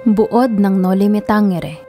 Buod ng Noli Me Tangere.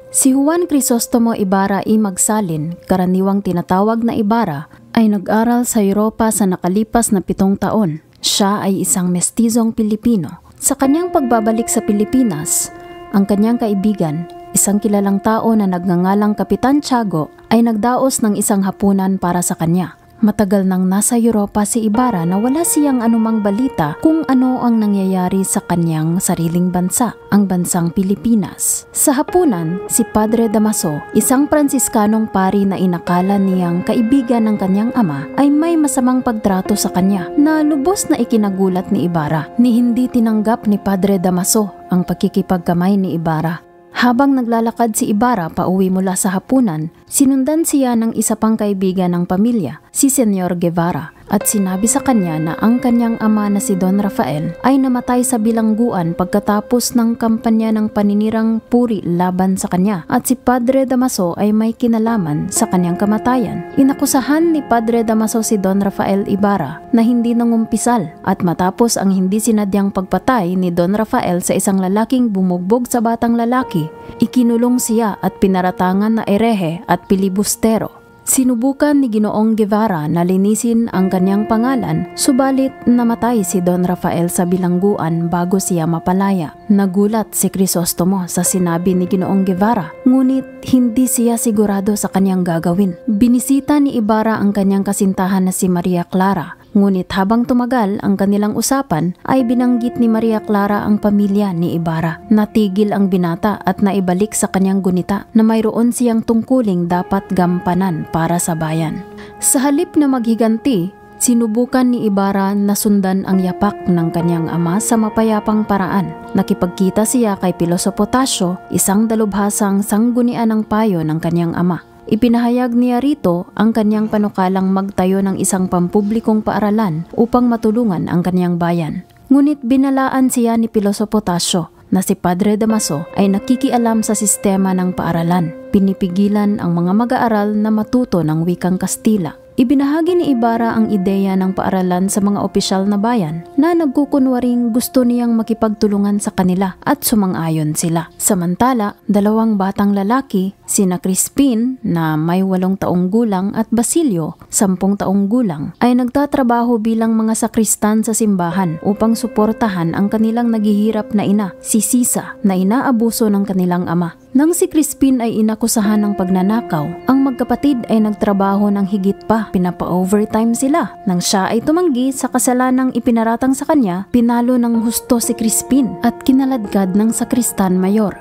Si Juan Crisostomo Ibarra y Magsalin, karaniwang tinatawag na Ibarra, ay nag-aral sa Europa sa nakalipas na 7 taon. Siya ay isang mestizong Pilipino. Sa kanyang pagbabalik sa Pilipinas, ang kanyang kaibigan, isang kilalang tao na nagngangalang Kapitan Tiago, ay nagdaos ng isang hapunan para sa kanya. Matagal nang nasa Europa si Ibarra na wala siyang anumang balita kung ano ang nangyayari sa kanyang sariling bansa, ang bansang Pilipinas. Sa hapunan, si Padre Damaso, isang Pransiskanong pari na inakala niyang kaibigan ng kanyang ama, ay may masamang pagtrato sa kanya na lubos na ikinagulat ni Ibarra. Ni hindi tinanggap ni Padre Damaso ang pagkikipagkamay ni Ibarra. Habang naglalakad si Ibarra pauwi mula sa hapunan, sinundan siya ng isa pang kaibigan ng pamilya, si Senyor Guevara, at sinabi sa kanya na ang kanyang ama na si Don Rafael ay namatay sa bilangguan pagkatapos ng kampanya ng paninirang puri laban sa kanya, at si Padre Damaso ay may kinalaman sa kanyang kamatayan. Inakusahan ni Padre Damaso si Don Rafael Ibarra na hindi nangumpisal, at matapos ang hindi sinadyang pagpatay ni Don Rafael sa isang lalaking bumugbog sa batang lalaki, ikinulong siya at pinaratangan na erehe at pilibustero. Sinubukan ni Ginoong Guevara na linisin ang kanyang pangalan, subalit namatay si Don Rafael sa bilangguan bago siya mapalaya. Nagulat si Crisostomo sa sinabi ni Ginoong Guevara, ngunit hindi siya sigurado sa kanyang gagawin. Binisita ni Ibarra ang kanyang kasintahan na si Maria Clara. Ngunit habang tumagal ang kanilang usapan, ay binanggit ni Maria Clara ang pamilya ni Ibarra. Natigil ang binata at naibalik sa kanyang gunita na mayroon siyang tungkuling dapat gampanan para sa bayan. Sa halip na maghiganti, sinubukan ni Ibarra na sundan ang yapak ng kanyang ama sa mapayapang paraan. Nakipagkita siya kay Piloso Potasio, isang dalubhasang sanggunian ng payo ng kanyang ama. Ipinahayag niya rito ang kanyang panukalang magtayo ng isang pampublikong paaralan upang matulungan ang kanyang bayan. Ngunit binalaan siya ni Piloso Potasio na si Padre Damaso ay nakikialam sa sistema ng paaralan. Pinipigilan ang mga mag-aaral na matuto ng wikang Kastila. Ibinahagi ni Ibarra ang ideya ng paaralan sa mga opisyal na bayan na nagkukunwaring gusto niyang makipagtulungan sa kanila at sumang-ayon sila. Samantala, 2 batang lalaki, sina Crispin na may 8 taong gulang at Basilio, 10 taong gulang, ay nagtatrabaho bilang mga sakristan sa simbahan upang suportahan ang kanilang naghihirap na ina, si Sisa, na inaabuso ng kanilang ama. Nang si Crispin ay inakusahan ng pagnanakaw, ang magkapatid ay nagtrabaho ng higit pa. Pinapa-overtime sila. Nang siya ay tumanggi sa kasalanang ipinaratang sa kanya, pinalo ng husto si Crispin at kinaladkad ng sakristan mayor.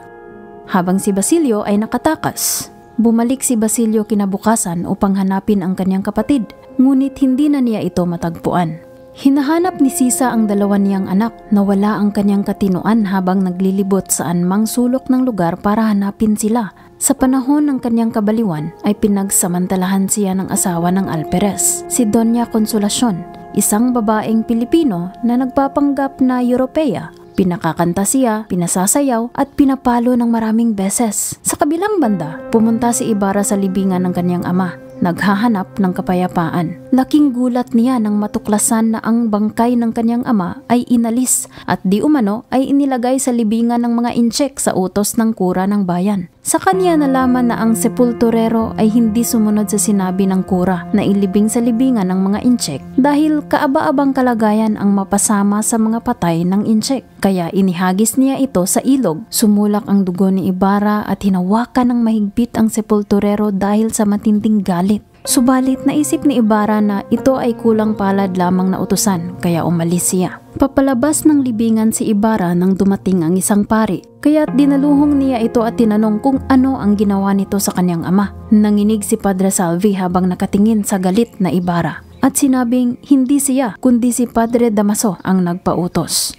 Habang si Basilio ay nakatakas, bumalik si Basilio kinabukasan upang hanapin ang kanyang kapatid, ngunit hindi na niya ito matagpuan. Hinahanap ni Sisa ang 2 niyang anak. Nawala ang kanyang katinuan habang naglilibot sa anumang sulok ng lugar para hanapin sila. Sa panahon ng kanyang kabaliwan ay pinagsamantalahan siya ng asawa ng alperes, si Doña Consolacion, isang babaeng Pilipino na nagpapanggap na Europea. Pinakakanta siya, pinasasayaw at pinapalo ng maraming beses. Sa kabilang banda, pumunta si Ibarra sa libingan ng kanyang ama. Naghahanap ng kapayapaan. Laking gulat niya nang matuklasan na ang bangkay ng kanyang ama ay inalis at di umano ay inilagay sa libingan ng mga intsek sa utos ng kura ng bayan. Sa kanya nalaman na ang sepulturero ay hindi sumunod sa sinabi ng kura na ilibing sa libingan ng mga intsek dahil kaaba-abang kalagayan ang mapasama sa mga patay ng intsek. Kaya inihagis niya ito sa ilog. Sumulak ang dugo ni Ibarra at hinawakan ng mahigpit ang sepulturero dahil sa matinding galit. Subalit naisip ni Ibarra na ito ay kulang palad lamang na utusan, kaya umalis siya. Papalabas ng libingan si Ibarra nang dumating ang isang pari, kaya't dinaluhong niya ito at tinanong kung ano ang ginawa nito sa kanyang ama. Nanginig si Padre Salvi habang nakatingin sa galit na Ibarra at sinabing hindi siya kundi si Padre Damaso ang nagpautos.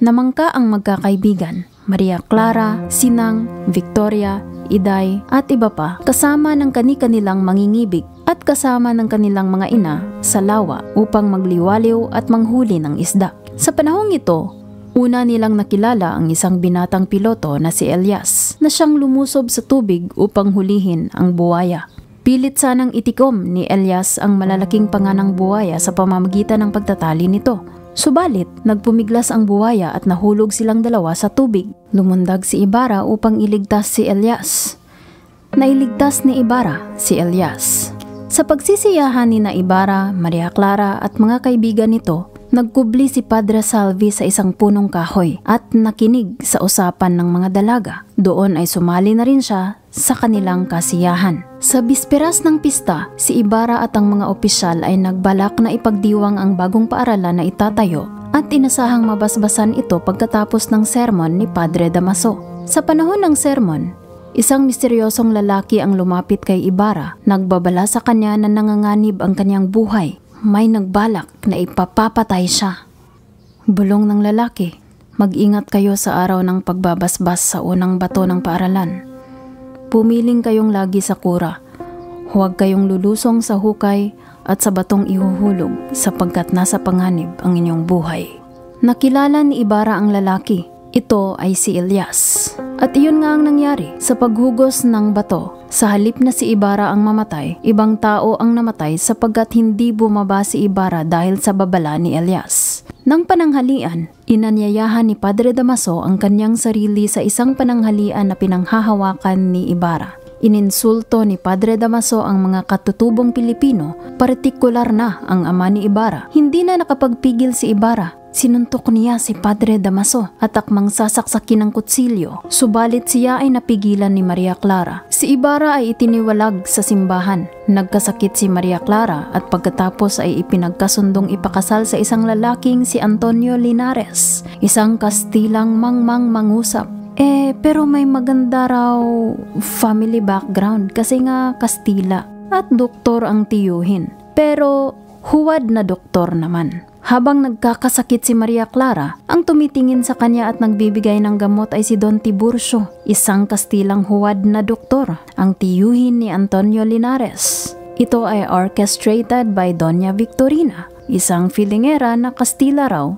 Namangka ang magkakaibigan, Maria Clara, Sinang, Victoria, Iday at iba pa kasama ng kani-kanilang mangingibig at kasama ng kanilang mga ina sa lawa upang magliwaliw at manghuli ng isda. Sa panahong ito, una nilang nakilala ang isang binatang piloto na si Elias na siyang lumusob sa tubig upang hulihin ang buwaya. Pilit sanang itikom ni Elias ang malalaking panganang buwaya sa pamamagitan ng pagtatali nito. Subalit, nagpumiglas ang buwaya at nahulog silang dalawa sa tubig. Lumundag si Ibarra upang iligtas si Elias. Nailigtas ni Ibarra si Elias. Sa pagsisiyahan ni na Ibarra, Maria Clara at mga kaibigan nito, nagkubli si Padre Salvi sa isang punong kahoy at nakinig sa usapan ng mga dalaga. Doon ay sumali na rin siya sa kanilang kasiyahan. Sa bisperas ng pista, si Ibarra at ang mga opisyal ay nagbalak na ipagdiwang ang bagong paaralan na itatayo at inasahang mabasbasan ito pagkatapos ng sermon ni Padre Damaso. Sa panahon ng sermon, isang misteryosong lalaki ang lumapit kay Ibarra. Nagbabala sa kanya na nanganganib ang kanyang buhay. May nagbalak na ipapapatay siya. Bulong ng lalaki, mag-ingat kayo sa araw ng pagbabasbas sa unang bato ng paaralan. Pumiling kayong lagi sa kura. Huwag kayong lulusong sa hukay at sa batong ihuhulog sapagkat nasa panganib ang inyong buhay. Nakilala ni Ibarra ang lalaki. Ito ay si Elias. At iyon nga ang nangyari sa paghugos ng bato. Sa halip na si Ibarra ang mamatay, ibang tao ang namatay sapagkat hindi bumaba si Ibarra dahil sa babala ni Elias. Nang pananghalian, inanyayahan ni Padre Damaso ang kanyang sarili sa isang pananghalian na pinanghahawakan ni Ibarra. Ininsulto ni Padre Damaso ang mga katutubong Pilipino, partikular na ang ama ni Ibarra. Hindi na nakapagpigil si Ibarra. Sinuntok niya si Padre Damaso at akmang sasaksakin ng kutsilyo, subalit siya ay napigilan ni Maria Clara. Si Ibarra ay itiniwalag sa simbahan. Nagkasakit si Maria Clara at pagkatapos ay ipinagkasundong ipakasal sa isang lalaking si Antonio Linares, isang Kastilang mangusap. Pero may maganda raw family background kasi nga Kastila at doktor ang tiyuhin. Pero huwad na doktor naman. Habang nagkakasakit si Maria Clara, ang tumitingin sa kanya at nagbibigay ng gamot ay si Don Tiburcio, isang Kastilang huwad na doktor, ang tiyuhin ni Antonio Linares. Ito ay orchestrated by Doña Victorina, isang filingera na Kastila raw,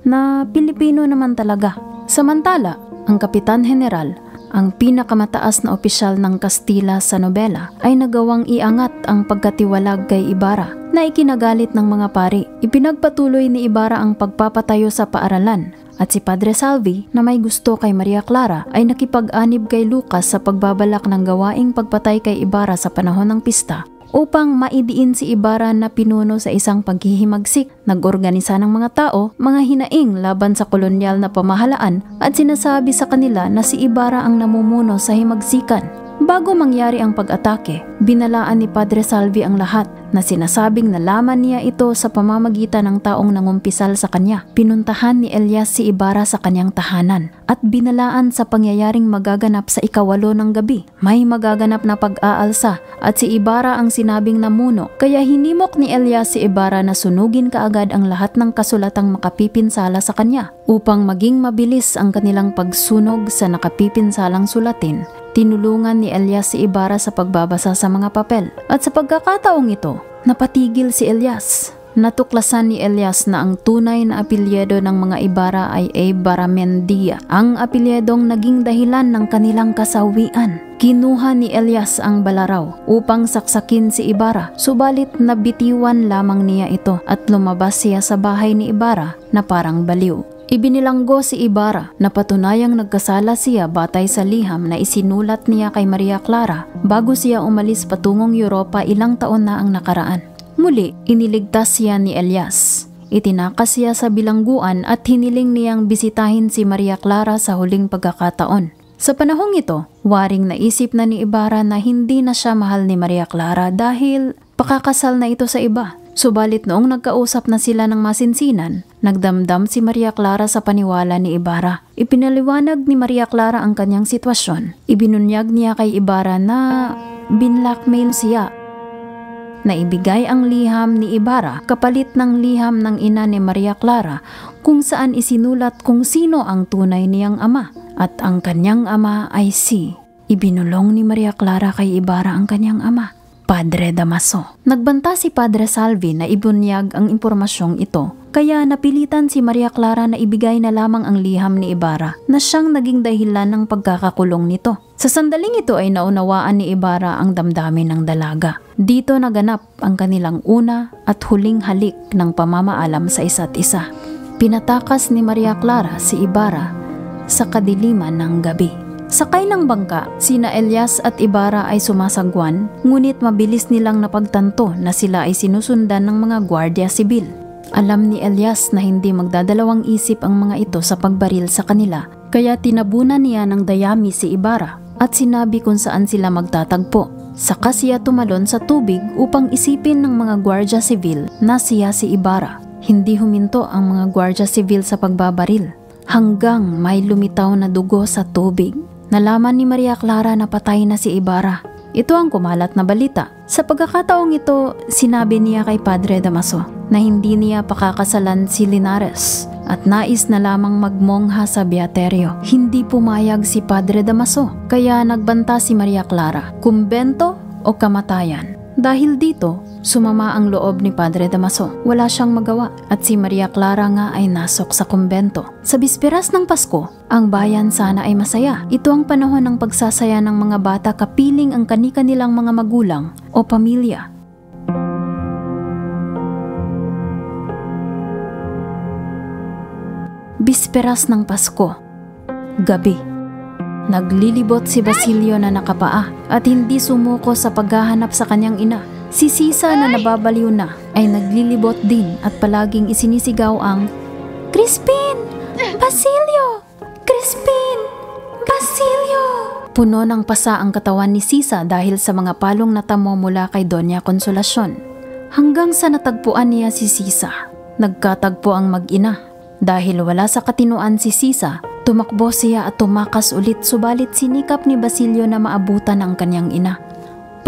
na Pilipino naman talaga. Samantala, ang Kapitan General, ang pinakamataas na opisyal ng Kastila sa nobela, ay nagawang iangat ang pagkatiwalag kay Ibarra na ikinagalit ng mga pari. Ipinagpatuloy ni Ibarra ang pagpapatayo sa paaralan at si Padre Salvi na may gusto kay Maria Clara ay nakipag-anib kay Lucas sa pagbabalak ng gawaing pagpatay kay Ibarra sa panahon ng pista. Upang maidiin si Ibarra na pinuno sa isang paghihimagsik, nag-organisa ng mga tao, mga hinaing laban sa kolonyal na pamahalaan at sinasabi sa kanila na si Ibarra ang namumuno sa himagsikan. Bago mangyari ang pag-atake, binalaan ni Padre Salvi ang lahat na sinasabing nalaman niya ito sa pamamagitan ng taong nangumpisal sa kanya. Pinuntahan ni Elias si Ibarra sa kanyang tahanan at binalaan sa pangyayaring magaganap sa 8 ng gabi. May magaganap na pag-aalsa at si Ibarra ang sinabing namuno, kaya hinimok ni Elias si Ibarra na sunugin kaagad ang lahat ng kasulatang makapipinsala sa kanya. Upang maging mabilis ang kanilang pagsunog sa nakapipinsalang sulatin, tinulungan ni Elias si Ibarra sa pagbabasa sa mga papel. At sa pagkakataong ito, napatigil si Elias. Natuklasan ni Elias na ang tunay na apelyido ng mga Ibarra ay Ibarramendia, ang apelyidong naging dahilan ng kanilang kasawian. Kinuha ni Elias ang balaraw upang saksakin si Ibarra, subalit nabitiwan lamang niya ito at lumabas siya sa bahay ni Ibarra na parang baliw. Ibinilanggo si Ibarra na patunayang nagkasala siya batay sa liham na isinulat niya kay Maria Clara bago siya umalis patungong Europa ilang taon na ang nakaraan. Muli, iniligtas siya ni Elias. Itinakas siya sa bilangguan at hiniling niyang bisitahin si Maria Clara sa huling pagkakataon. Sa panahong ito, waring naisip na ni Ibarra na hindi na siya mahal ni Maria Clara dahil pakakasal na ito sa iba. Subalit noong nagkausap na sila ng masinsinan, nagdamdam si Maria Clara sa paniwala ni Ibarra. Ipinaliwanag ni Maria Clara ang kanyang sitwasyon. Ibinunyag niya kay Ibarra na binlockmail siya. Naibigay ang liham ni Ibarra kapalit ng liham ng ina ni Maria Clara kung saan isinulat kung sino ang tunay niyang ama at ang kanyang ama ay si. Ibinulong ni Maria Clara kay Ibarra ang kanyang ama, Padre Damaso. Nagbanta si Padre Salvi na ibunyag ang impormasyong ito, kaya napilitan si Maria Clara na ibigay na lamang ang liham ni Ibarra na siyang naging dahilan ng pagkakakulong nito. Sa sandaling ito ay naunawaan ni Ibarra ang damdamin ng dalaga. Dito naganap ang kanilang una at huling halik ng pamamaalam sa isa't isa. Pinatakas ni Maria Clara si Ibarra sa kadiliman ng gabi. Sakay ng bangka, sina Elias at Ibarra ay sumasagwan, ngunit mabilis nilang napagtanto na sila ay sinusundan ng mga gwardiya sibil. Alam ni Elias na hindi magdadalawang isip ang mga ito sa pagbaril sa kanila, kaya tinabunan niya ng dayami si Ibarra at sinabi kung saan sila magtatagpo. Saka siya tumalon sa tubig upang isipin ng mga gwardiya sibil na siya si Ibarra. Hindi huminto ang mga gwardiya sibil sa pagbabaril hanggang may lumitaw na dugo sa tubig. Nalaman ni Maria Clara na patay na si Ibarra. Ito ang kumalat na balita. Sa pagkakataong ito, sinabi niya kay Padre Damaso na hindi niya pakakasalan si Linares at nais na lamang magmongha sa Beaterio. Hindi pumayag si Padre Damaso, kaya nagbanta si Maria Clara, kumbento o kamatayan. Dahil dito, sumama ang loob ni Padre Damaso. Wala siyang magawa at si Maria Clara nga ay nasok sa kumbento. Sa bisperas ng Pasko, ang bayan sana ay masaya. Ito ang panahon ng pagsasaya ng mga bata kapiling ang kani-kanilang mga magulang o pamilya. Bisperas ng Pasko, gabi. Naglilibot si Basilio na nakapaa at hindi sumuko sa paghahanap sa kanyang ina. Si Sisa na nababaliw na ay naglilibot din at palaging isinisigaw ang "Crispin! Basilio! Crispin! Basilio!" Puno ng pasa ang katawan ni Sisa dahil sa mga palong natamo mula kay Doña Consolacion. Hanggang sa natagpuan niya si Sisa. Nagkatagpo ang mag-ina. Dahil wala sa katinuan si Sisa, tumakbo siya at tumakas ulit, subalit sinikap ni Basilio na maabutan ang kanyang ina.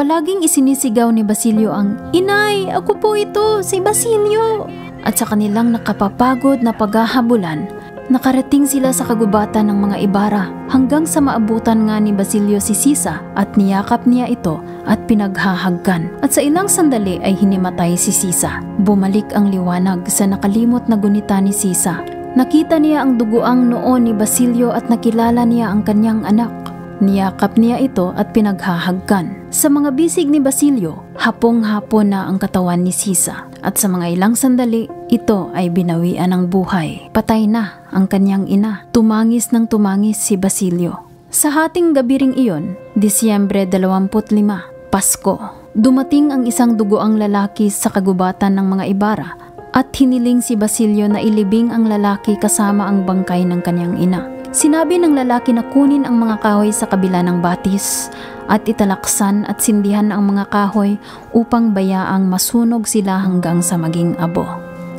Palaging isinisigaw ni Basilio ang "Inay, ako po ito, si Basilio!" At sa kanilang nakapapagod na paghahabulan, nakarating sila sa kagubatan ng mga Ibarra hanggang sa maabutan nga ni Basilio si Sisa at niyakap niya ito at pinaghahagkan. At sa ilang sandali ay hinimatay si Sisa. Bumalik ang liwanag sa nakalimot na gunita ni Sisa. Nakita niya ang duguang noo ni Basilio at nakilala niya ang kanyang anak. Niyakap niya ito at pinaghahagkan. Sa mga bisig ni Basilio, hapong-hapon na ang katawan ni Sisa. At sa mga ilang sandali, ito ay binawian ng buhay. Patay na ang kanyang ina. Tumangis ng tumangis si Basilio. Sa hating gabi ring iyon, Disyembre 25, Pasko, dumating ang isang duguang lalaki sa kagubatan ng mga Ibarra at hiniling si Basilio na ilibing ang lalaki kasama ang bangkay ng kanyang ina. Sinabi ng lalaki na kunin ang mga kahoy sa kabila ng batis at italaksan at sindihan ang mga kahoy upang bayaang masunog sila hanggang sa maging abo.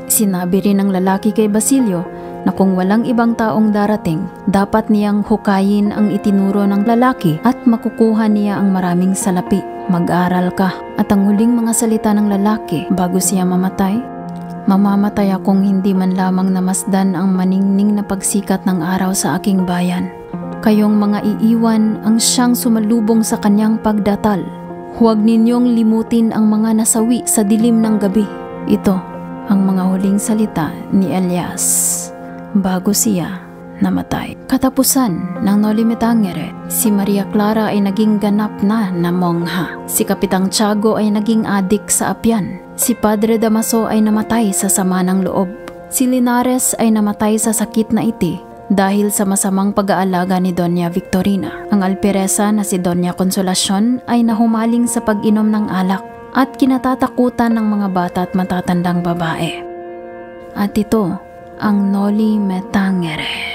Sinabi rin ng lalaki kay Basilio na kung walang ibang taong darating, dapat niyang hukayin ang itinuro ng lalaki at makukuha niya ang maraming salapi. "Mag-aral ka." At ang huling mga salita ng lalaki bago siya mamatay, "Mamamatay akong hindi man lamang namasdan ang maningning na pagsikat ng araw sa aking bayan. Kayong mga iiwan ang siyang sumalubong sa kanyang pagdatal. Huwag ninyong limutin ang mga nasawi sa dilim ng gabi." Ito ang mga huling salita ni Elias bago siya namatay. Katapusan ng Noli Me Tangere, si Maria Clara ay naging ganap na mongha. Si Kapitang Tiago ay naging adik sa apyan. Si Padre Damaso ay namatay sa sama ng loob. Si Linares ay namatay sa sakit na iti dahil sa masamang pag-aalaga ni Doña Victorina. Ang alperesa na si Doña Consolacion ay nahumaling sa pag-inom ng alak at kinatatakutan ng mga bata at matatandang babae. At ito ang Noli Me Tangere.